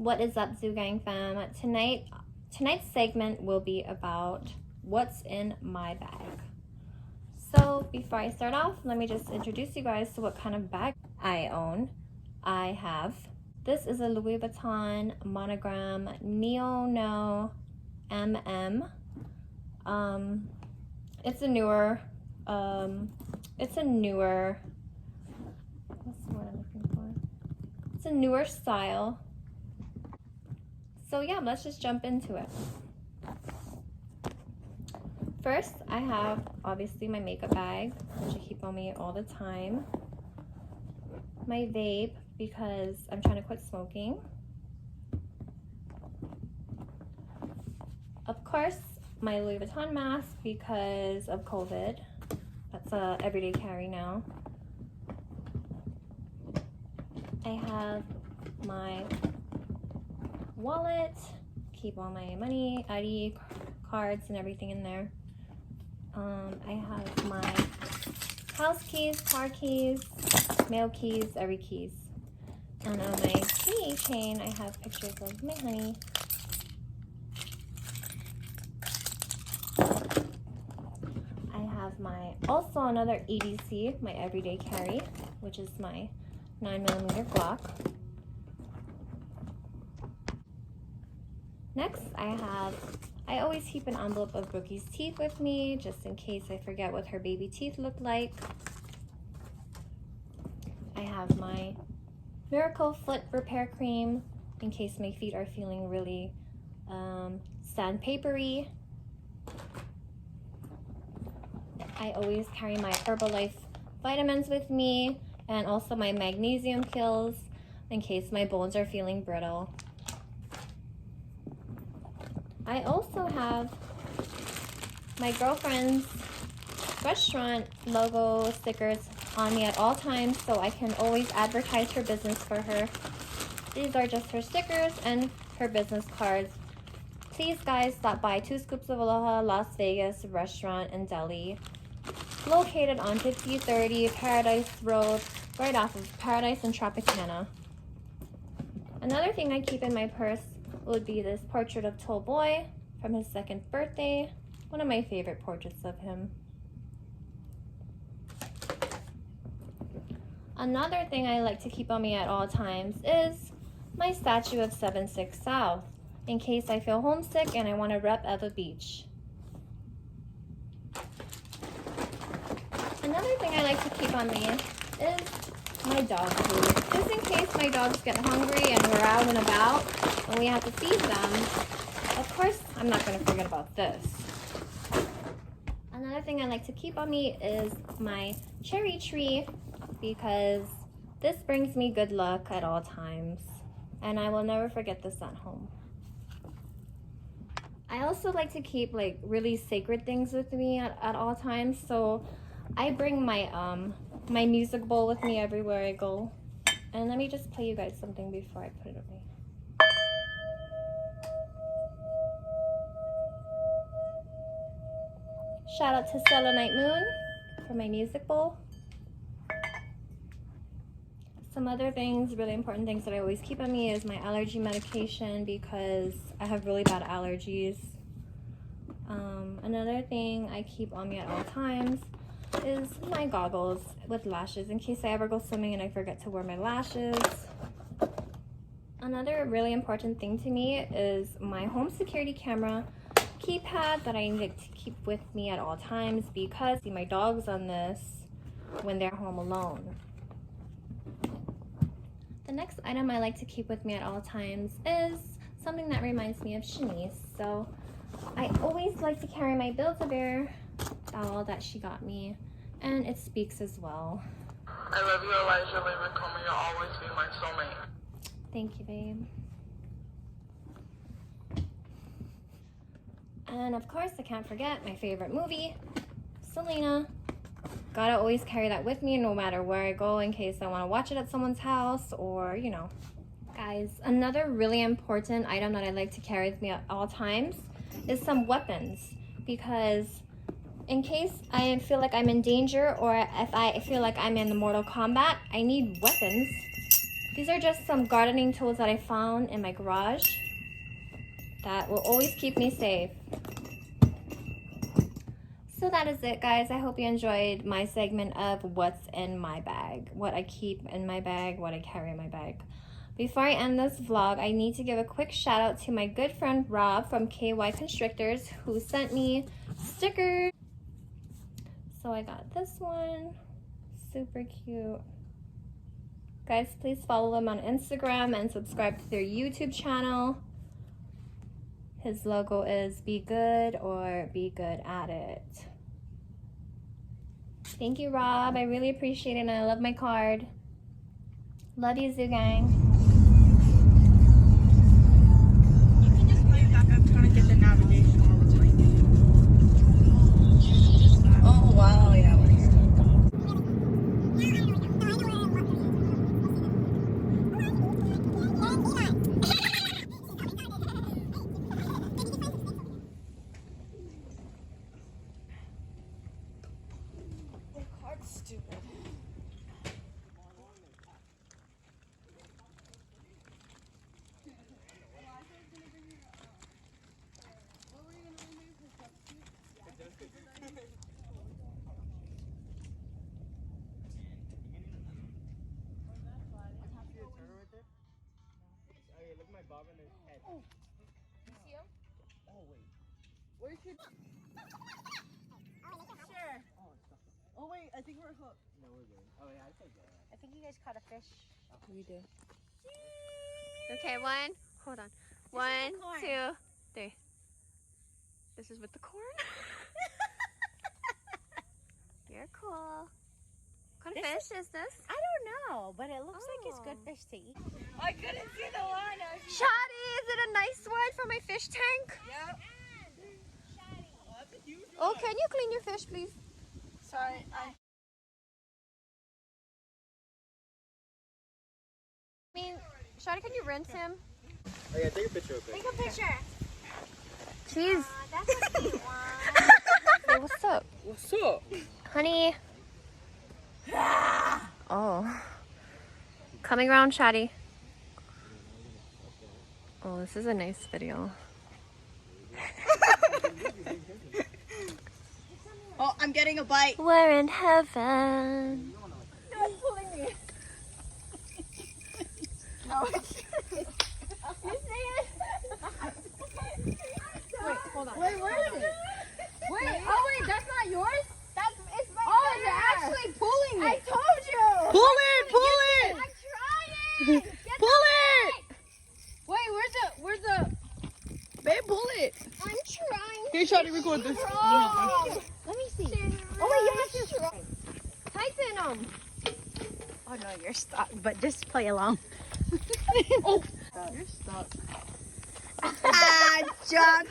What is up, ZooGang Fam? Tonight's segment will be about what's in my bag. So before I start off, let me just introduce you guys to what kind of bag I own. This is a Louis Vuitton monogram Neo No MM. It's a newer, what's the word I'm looking for? It's a newer style. So yeah, let's just jump into it. First, I have obviously my makeup bag, which I keep on me all the time. My vape, because I'm trying to quit smoking. Of course, my Louis Vuitton mask because of COVID. That's a everyday carry now. I have my wallet, keep all my money, ID cards and everything in there. I have my house keys, car keys, mail keys, every keys. And on my keychain, I have pictures of my honey. I have also another EDC, my everyday carry, which is my 9mm Glock. Next, I always keep an envelope of Brookie's teeth with me, just in case I forget what her baby teeth look like. I have my Miracle Foot Repair Cream, in case my feet are feeling really sandpapery. I always carry my Herbalife vitamins with me, and also my magnesium pills, in case my bones are feeling brittle. I also have my girlfriend's restaurant logo stickers on me at all times, so I can always advertise her business for her. These are just her stickers and her business cards. Please guys, stop by 2 Scoops of Aloha Las Vegas restaurant in Delhi, located on 5030 Paradise Road, right off of Paradise and Tropicana. Another thing I keep in my purse would be this portrait of Tall Boy from his 2nd birthday. One of my favorite portraits of him. Another thing I like to keep on me at all times is my statue of 7-6 South, in case I feel homesick and I want to rep at the beach. Another thing I like to keep on me is my dog food, just in case my dogs get hungry and we're out and about and we have to feed them. Of course, I'm not going to forget about this. Another thing I like to keep on me is my cherry tree, because this brings me good luck at all times, and I will never forget this at home. I also like to keep like really sacred things with me at all times, so I bring my my music bowl with me everywhere I go. And let me just play you guys something before I put it away. Shout out to Stella Night Moon for my music bowl. Some other things, really important things that I always keep on me is my allergy medication, because I have really bad allergies. Another thing I keep on me at all times is my goggles with lashes, in case I ever go swimming and I forget to wear my lashes. Another really important thing to me is my home security camera keypad that I need to keep with me at all times, because I see my dogs on this when they're home alone. The next item I like to keep with me at all times is something that reminds me of Shanice. So I always like to carry my Build-A-Bear doll that she got me, and it speaks as well. I love you, Elijah Lee. You'll always be my soulmate. Thank you, babe. And of course, I can't forget my favorite movie, Selena. Gotta always carry that with me no matter where I go, in case I want to watch it at someone's house, or you know. Guys, another really important item that I like to carry with me at all times is some weapons, because in case I feel like I'm in danger, or if I feel like I'm in the Mortal Kombat, I need weapons These are just some gardening tools that I found in my garage that will always keep me safe. So that is it, guys. I hope you enjoyed my segment of what's in my bag, what I keep in my bag, what I carry in my bag. Before I end this vlog, I need to give a quick shout out to my good friend Rob from KY Constrictors, who sent me stickers. So I got this one, super cute. Guys, please follow them on Instagram and subscribe to their YouTube channel. His logo is Be Good or Be Good at It. Thank you, Rob. I really appreciate it, and I love my card. Love you, ZooGang. You can just play back. I'm trying to get the navigation all the way. Oh, wow. Yeah, we're here. Stupid. Look at my bob in his head. Oh. You see him? Oh, wait. Where's your... Sure. Oh, wait. I think we're hooked. No, we're good. Oh, yeah, I think that. I think you guys caught a fish. We did. Okay, one. Hold on. One, 2, 3. This is with the corn. You're cool. What kind of fish is this? I don't know, but it looks like it's good fish to eat. I couldn't see the line. Shadi, is it a nice one for my fish tank? Yep. Oh, can you clean your fish, please? Sorry. I mean, Shadi, can you rinse him? Oh, yeah, take a picture of it. Take a picture. Jeez. That's a cute one. Hey, what's up? What's up? Honey. Oh. Coming around, Shadi. Oh, this is a nice video. Oh, I'm getting a bite. We're in heaven. No, it's pulling me. No, it's... You see it? Wait, hold on. Wait, where is it? Wait, oh wait, that's not yours? It's my Oh, finger. you're actually pulling I it. told you. Pull it! Pull it! I'm trying. Get Pull it! Wait, where's the... Babe, pull it! I'm trying. Here, Shadi, record this. Let me see. Oh, wait, you have to try. Tighten them. Oh, no, you're stuck, but just play along. Oh! You're stuck. Ah, John.